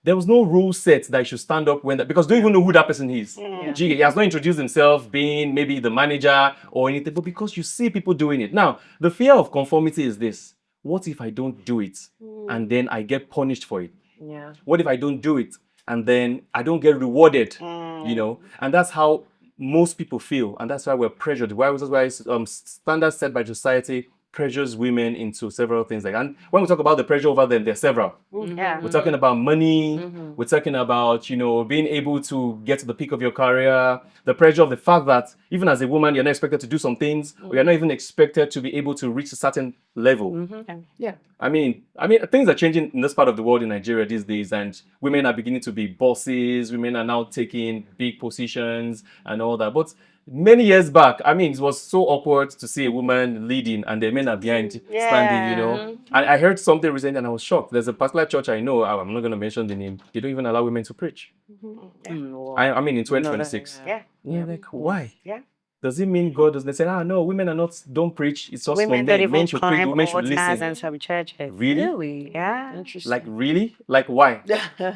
There was no rule set that you should stand up because don't even know who that person is. He has not introduced himself being maybe the manager or anything, but because you see people doing it. Now, the fear of conformity is this. What if I don't do it and then I get punished for it? Yeah. What if I don't do it and then I don't get rewarded? You know, and that's how most people feel, and that's why we're pressured. That's why standards set by society pressures women into several things. And when we talk about the pressure over them, there's several. Yeah. We're talking about money. We're talking about, you know, being able to get to the peak of your career. The pressure of the fact that even as a woman, you're not expected to do some things, or you're not even expected to be able to reach a certain level. Yeah. I mean, things are changing in this part of the world in Nigeria these days, and women are beginning to be bosses. Women are now taking big positions and all that. But many years back, I mean, it was so awkward to see a woman leading and the men are behind standing, you know. I heard something recently and I was shocked. There's a particular church I know, I'm not going to mention the name, they don't even allow women to preach. I mean, in 2026. Yeah. Yeah, like, why? Yeah. Does it mean God doesn't say, no, women don't preach, it's just Women for don't men. even Men should preach, climb women should altars listen. in some churches. Really? Yeah. Interesting. Like, really? Like, why?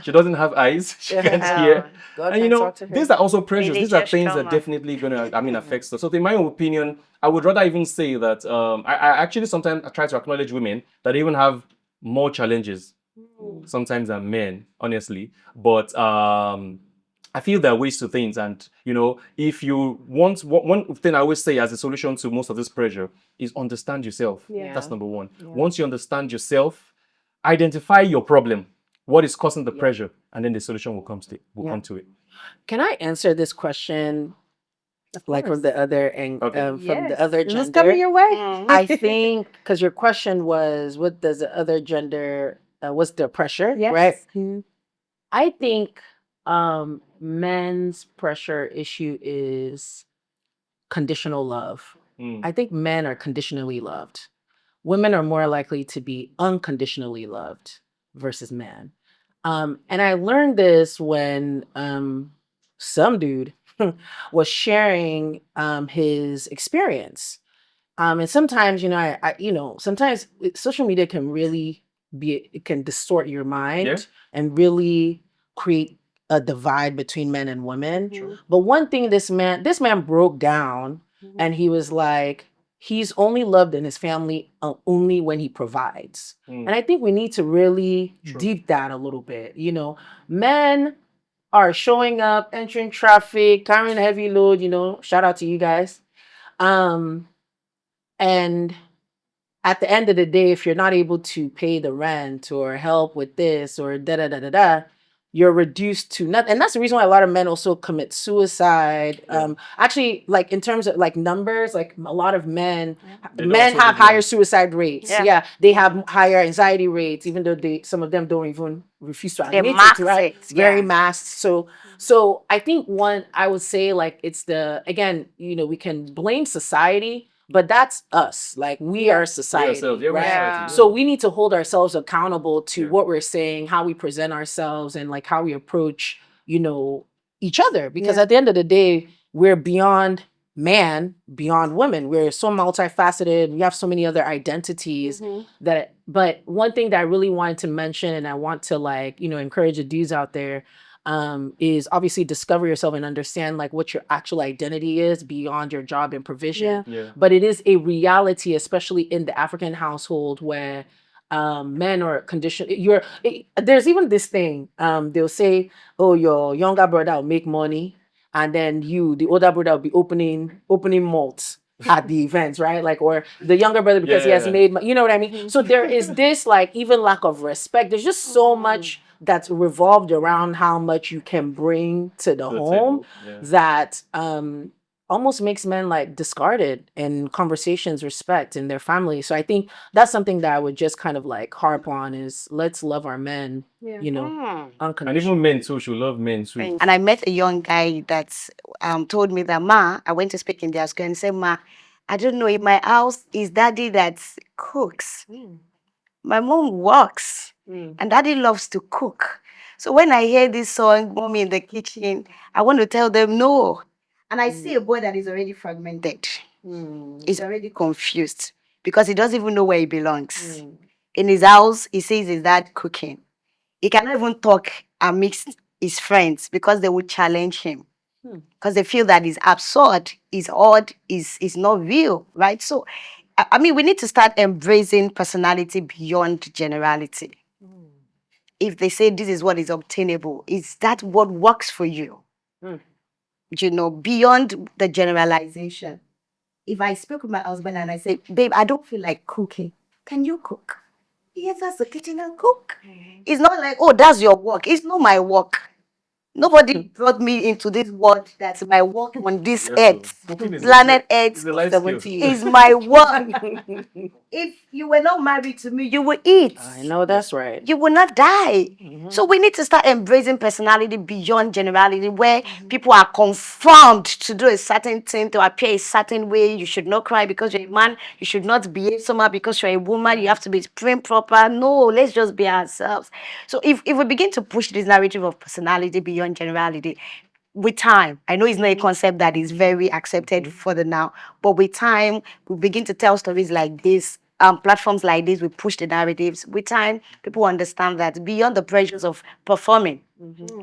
She doesn't have eyes, she can't hear. God And you can't know, talk to her. these are also pressures. These are Religious things that trauma. definitely gonna, affect us. So in my opinion, I would rather even say that I actually sometimes I try to acknowledge women that even have more challenges sometimes than men, honestly. But I feel there are ways to things, and you know, if you want, one thing I always say as a solution to most of this pressure is understand yourself. That's number one. Once you understand yourself, identify your problem, what is causing the pressure, and then the solution will come to it. Can I answer this question like from the other from the other Is this coming gender? your way? I think because your question was, what does the other gender? What's the pressure? Yes. Right. I think men's pressure issue is conditional love. I think men are conditionally loved. Women are more likely to be unconditionally loved versus men. And I learned this when some dude was sharing his experience. And sometimes, you know, sometimes social media can really it can distort your mind and really create a divide between men and women. But one thing this man broke down, and he was like, he's only loved in his family only when he provides. And I think we need to really deep that a little bit. You know, men are showing up, entering traffic, carrying a heavy load, you know, shout out to you guys. And at the end of the day, if you're not able to pay the rent or help with this or da da da da da, you're reduced to nothing. And that's the reason why a lot of men also commit suicide. Actually, like in terms of like numbers, like a lot of men have higher suicide rates. Yeah. They have higher anxiety rates, even though some of them don't even refuse to admit it, right? Very masked. So I think I would say like it's again, we can blame society, but that's us. Like we are society, right? So we need to hold ourselves accountable to what we're saying, how we present ourselves, and like how we approach, each other. Because at the end of the day, we're beyond man, beyond women. We're so multifaceted. We have so many other identities but one thing that I really wanted to mention, and I want to like, encourage the dudes out there, is obviously discover yourself and understand like what your actual identity is beyond your job and provision. But it is a reality, especially in the African household, where men are conditioned. There's even this thing. They'll say, "Oh, your younger brother will make money, and then the older brother, will be opening malts." At the events, right? Like, or the younger brother because he has made, you know what I mean? So there is this like even lack of respect. There's just so much that's revolved around how much you can bring to the home that almost makes men like discarded in conversations, respect in their family. So I think that's something that I would just kind of like harp on is let's love our men, And unconditionally. even men too should love men too. And I met a young guy that told me that, Ma, I went to speak in their school and said, Ma, I don't know, in my house, is daddy that cooks. My mom works and daddy loves to cook. So when I hear this song, Mommy in the kitchen, I want to tell them no. And I see a boy that is already fragmented. He's already confused because he doesn't even know where he belongs. In his house, he sees his dad cooking. He cannot even talk amidst his friends because they would challenge him. Because they feel that is absurd, is odd, is not real, right? So, I mean, we need to start embracing personality beyond generality. If they say this is what is obtainable, is that what works for you? Beyond the generalization. If I speak with my husband and I say, babe, I don't feel like cooking, can you cook? He enters the kitchen and cook. It's not like, oh, that's your work. It's not my work. Nobody brought me into this world. That's my work on this earth. Planet Earth is my work. If you were not married to me, you would eat. I know that's right. You will not die. So we need to start embracing personality beyond generality, where people are confirmed to do a certain thing, to appear a certain way. You should not cry because you're a man. You should not behave somehow because you're a woman. You have to be prim proper. No, let's just be ourselves. So if we begin to push this narrative of personality beyond generality, with time, I know it's not a concept that is very accepted for the now, but with time, we begin to tell stories like this. Platforms like this, we push the narratives. With time, people understand that beyond the pressures of performing,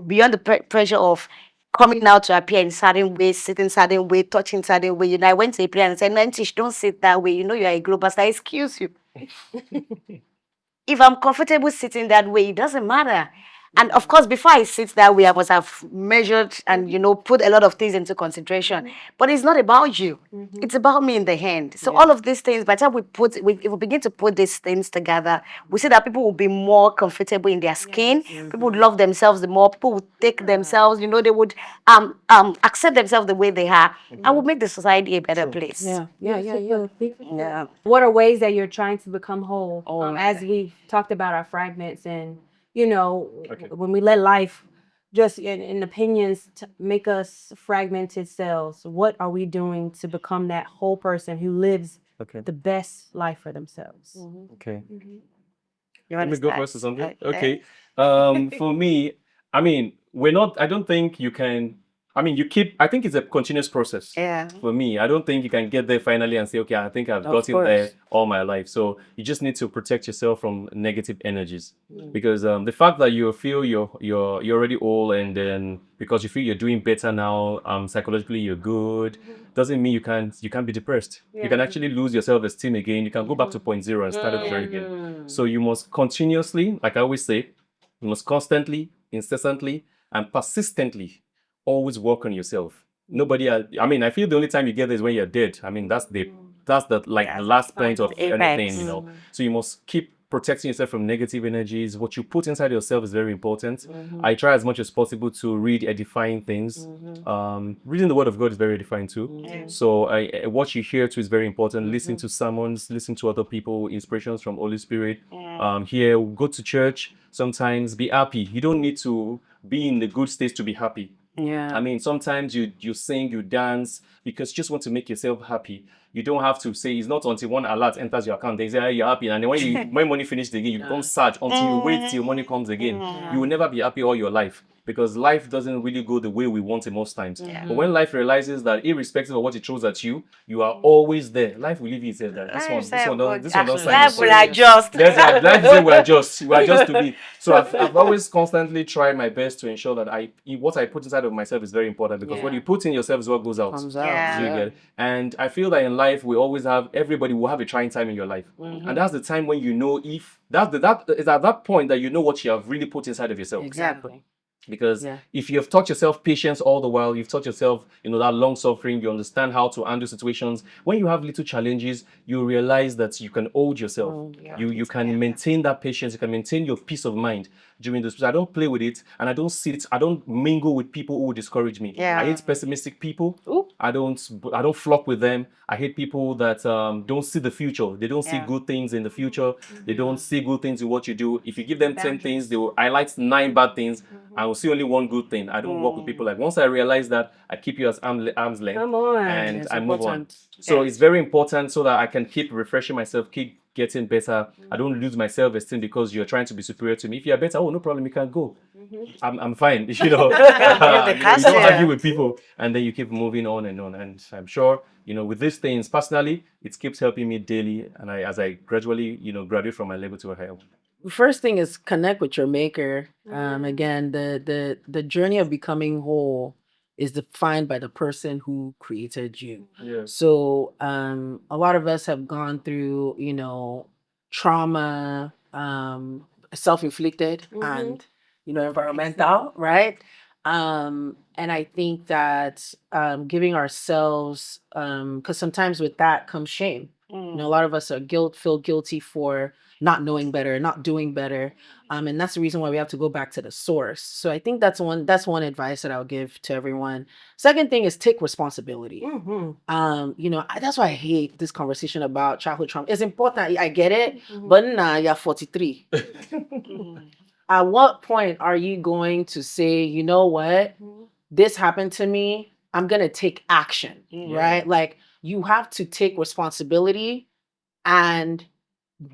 beyond the pressure of coming out to appear in certain ways, sitting certain way, touching certain way. I went to a player and said, Nantish, don't sit that way. You're a global star. Excuse you. If I'm comfortable sitting that way, it doesn't matter. And of course, before I sit that way, I must have measured and, put a lot of things into consideration. But it's not about you. It's about me in the hand. So all of these things, by the time if we begin to put these things together, we see that people will be more comfortable in their skin. People would love themselves the more. People would take themselves, they would accept themselves the way they are. And would make the society a better place. Yeah. What are ways that you're trying to become whole? As we talked about our fragments and, when we let life just in opinions make us fragmented selves, what are we doing to become that whole person who lives the best life for themselves? Okay. You Let me go understand? first or something. Okay. For me, I don't think you can, I think it's a continuous process. Yeah. For me, I don't think you can get there finally and say, okay, I think I've gotten there all my life. So you just need to protect yourself from negative energies. Because the fact that you feel you're already old, and then because you feel you're doing better now, psychologically you're good, doesn't mean you can't be depressed. You can actually lose your self-esteem again. You can go back to point zero and start over again. So you must continuously, like I always say, you must constantly, incessantly, and persistently always work on yourself. I feel the only time you get there is when you're dead. That's the last point of anything, So you must keep protecting yourself from negative energies. What you put inside yourself is very important. I try as much as possible to read edifying things. Reading the Word of God is very edifying too. So what you hear too is very important. Listen to sermons, listen to other people, inspirations from Holy Spirit. Here, go to church. Sometimes be happy. You don't need to be in the good state to be happy. Yeah. I mean, sometimes you sing, you dance because you just want to make yourself happy. You don't have to say it's not until one alert enters your account they say, "Hey, you're happy," and then when money finishes again, you become sad until you wait till money comes again. You will never be happy all your life because life doesn't really go the way we want it most times. But when life realizes that irrespective of what it throws at you, you are always there. Life will leave you said that this one don't sign Life us will up. adjust. Life is we adjust to be. So I've always constantly tried my best to ensure that what I put inside of myself is very important because what you put in yourself is what goes out. Comes out. Yeah. Do you get it? And I feel that in life we always have everybody will have a trying time in your life, and that's the time when you know if that is at that point that you know what you have really put inside of yourself. Exactly. Because if you have taught yourself patience all the while, you've taught yourself, that long suffering, you understand how to handle situations. When you have little challenges, you realize that you can hold yourself. You can maintain that patience, you can maintain your peace of mind during this. I don't play with it and I don't mingle with people who discourage me. I hate pessimistic people. I don't flock with them. I hate people that don't see the future. They don't see good things in the future. They don't see good things in what you do. If you give them 10 things, they will highlight 9 bad things. I will see only one good thing. I don't work with people like once I realize that, I keep you as arm's length. Come on. And It's I move on. important. So it's very important so that I can keep refreshing myself, keep getting better. I don't lose my self-esteem because you're trying to be superior to me. If you're better, no problem, you can go. I'm fine. You don't argue with people, and then you keep moving on and on. And I'm sure, with these things personally, it keeps helping me daily. And as I gradually, graduate from my level to a higher one. First thing is connect with your maker. Again, the journey of becoming whole is defined by the person who created you. Yeah. So a lot of us have gone through, trauma, self-inflicted and environmental, right? And I think that giving ourselves, because sometimes with that comes shame. A lot of us feel guilty for not knowing better, not doing better. And that's the reason why we have to go back to the source. So I think that's one advice that I'll give to everyone. Second thing is take responsibility. That's why I hate this conversation about childhood trauma. It's important, I get it, but nah, you're 43. At what point are you going to say, you know what, this happened to me, I'm gonna take action, right? Like you have to take responsibility and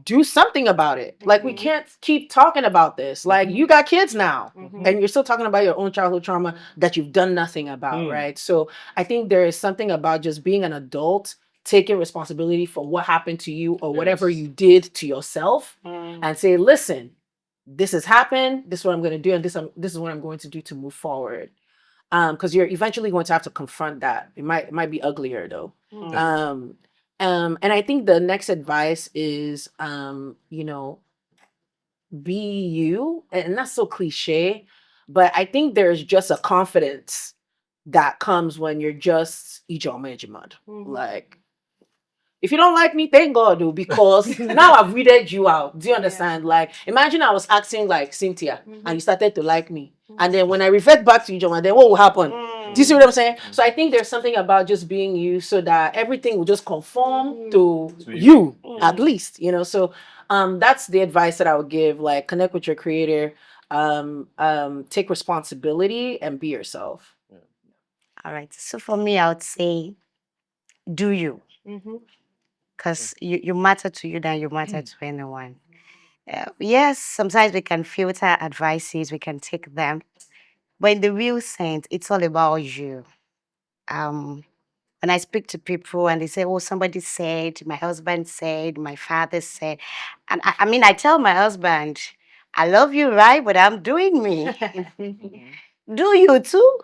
do something about it. Like we can't keep talking about this. Like you got kids now and you're still talking about your own childhood trauma that you've done nothing about, right? So I think there is something about just being an adult, taking responsibility for what happened to you or whatever you did to yourself and say, listen, this has happened, this is what I'm going to do, and this is what I'm going to do to move forward. Because you're eventually going to have to confront that. It might be uglier though. And I think the next advice is, be you. And that's so cliche, but I think there's just a confidence that comes when you're just Ijoma Ejimad. Like, if you don't like me, thank God, though, because now I've weeded you out. Do you understand? Like, imagine I was acting like Cynthia and you started to like me. And then when I revert back to Ijoma, then what will happen? Do you see what I'm saying? So I think there's something about just being you so that everything will just conform to you, at least, So that's the advice that I would give. Like, connect with your creator, take responsibility and be yourself. All right. So for me, I would say, do you? Because you matter to you than you matter to anyone. Yes, sometimes we can filter advices, we can take them, but in the real sense, it's all about you. When I speak to people and they say, "Oh, somebody said, my husband said, my father said," and I mean, I tell my husband, "I love you, right? But I'm doing me. Do you too?"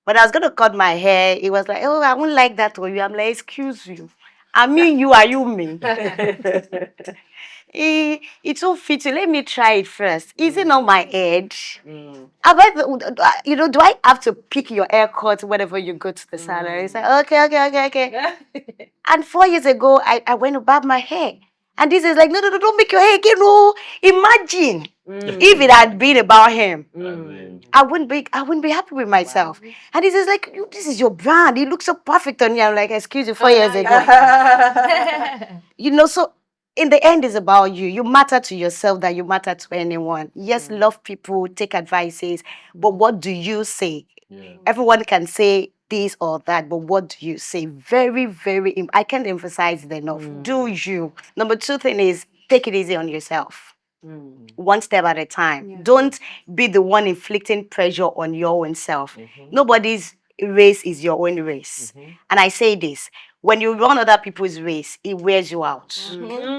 When I was gonna cut my hair, he was like, "Oh, I won't like that for you." I'm like, "Excuse you. I mean you, are you me?" It's so fitting. Let me try it first. Is it not my age? Do I have to pick your haircut whenever you go to the salon? It's like, okay. And 4 years ago, I went to barb my hair. And this is like, no, no, no, don't make your hair again. No, imagine if it had been about him. I wouldn't be happy with myself. And he says, like, this is your brand. It looks so perfect on you. I'm like, excuse you, 4 years ago. So in the end, it's about you. You matter to yourself than you matter to anyone. Yes, love people, take advices, but what do you say? Everyone can say this or that, but what do you say? Very, very, I can't emphasize it enough. Do you? Number two thing is take it easy on yourself. One step at a time. Yeah. Don't be the one inflicting pressure on your own self. Nobody's race is your own race. And I say this, when you run other people's race, it wears you out.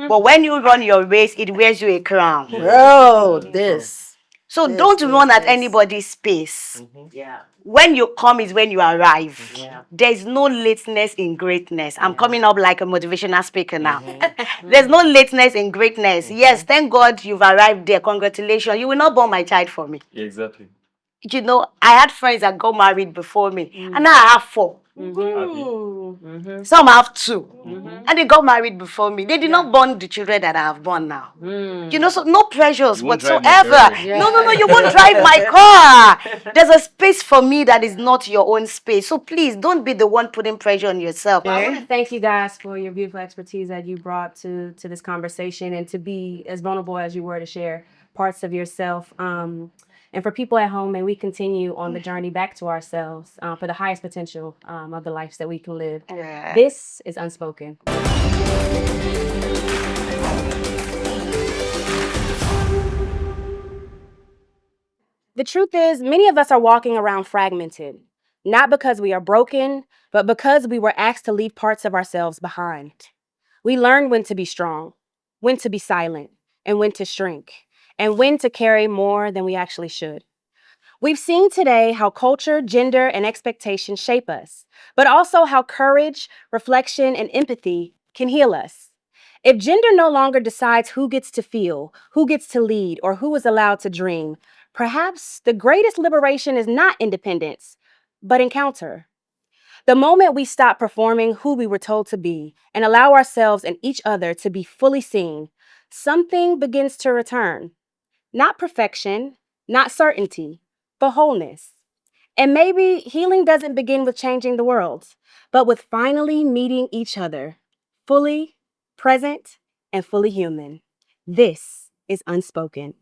But when you run your race, it wears you a crown. Bro, this. So don't run at anybody's pace. Yeah. When you come is when you arrive. Yeah. There's no lateness in greatness. I'm coming up like a motivational speaker now. There's no lateness in greatness. Yes, thank God you've arrived there. Congratulations. You will not born my child for me. Yeah, exactly. I had friends that got married before me, and now I have 4. Some have 2, and they got married before me. They did not born the children that I have born now. So no pressures whatsoever. No, you won't drive my car. There's a space for me that is not your own space. So please don't be the one putting pressure on yourself. Well, I want to thank you guys for your beautiful expertise that you brought to this conversation, and to be as vulnerable as you were to share parts of yourself. And for people at home, may we continue on the journey back to ourselves for the highest potential of the lives that we can live. Yeah. This is Unspoken. The truth is, many of us are walking around fragmented, not because we are broken, but because we were asked to leave parts of ourselves behind. We learn when to be strong, when to be silent, and when to shrink, and when to carry more than we actually should. We've seen today how culture, gender, and expectation shape us, but also how courage, reflection, and empathy can heal us. If gender no longer decides who gets to feel, who gets to lead, or who is allowed to dream, perhaps the greatest liberation is not independence, but encounter. The moment we stop performing who we were told to be and allow ourselves and each other to be fully seen, something begins to return. Not perfection, not certainty, but wholeness. And maybe healing doesn't begin with changing the world, but with finally meeting each other, fully present and fully human. This is Unspoken.